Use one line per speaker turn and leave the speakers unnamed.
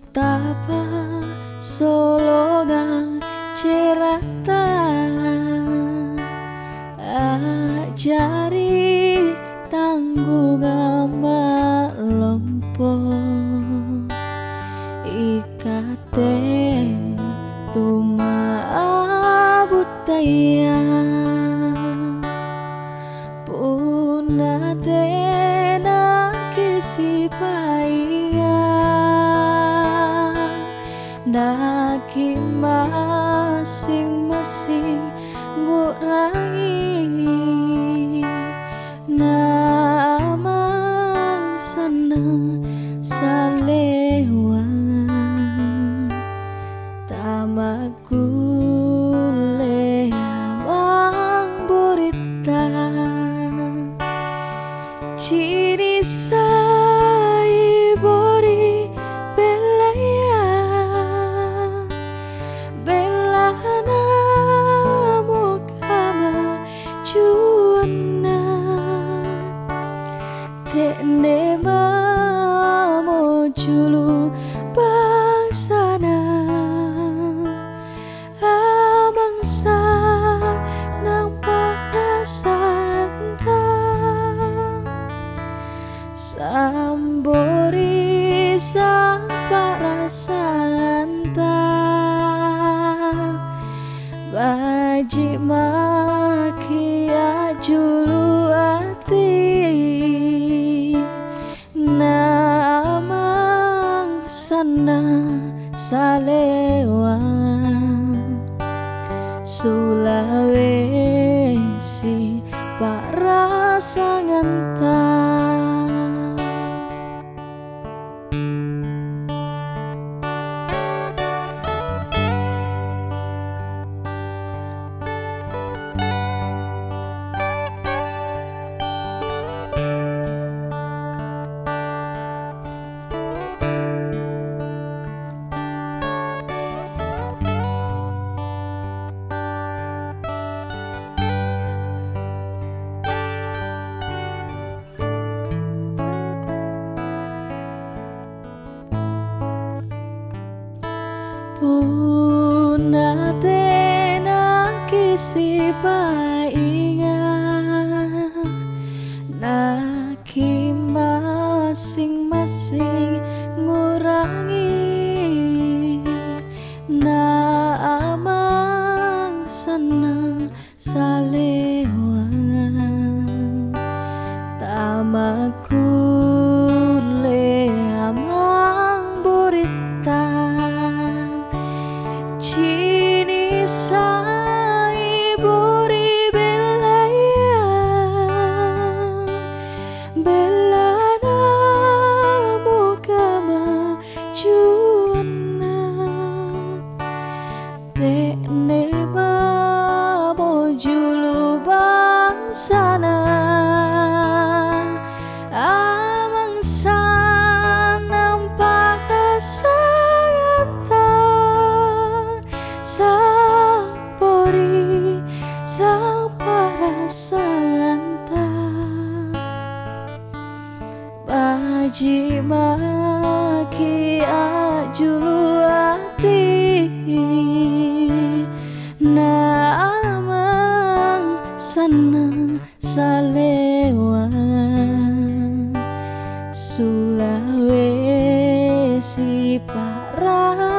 Tapa solongang cerita ajari tanggungan melompo ikate tuma abutaya punate na kisipaya naki masing-masing ngurangi namang seneng salewang tamakule amang burita ciri sai bori belaya belana mukama juana tekne mamo julu bangsana amangsa nang perasaan sambori sang perasaan baji makia julu ati namang sana salewang Sulawesi parasangan punate na kisipainga naki masing-masing ngurangi namang seneng salewang tamakule amang burita cini sai buri belaya belana mukama juana tekne mamo julu bangsana amangsa nampak sampori sang perasaan baji maki ajulu ati namang seneng salewang Sulawesi para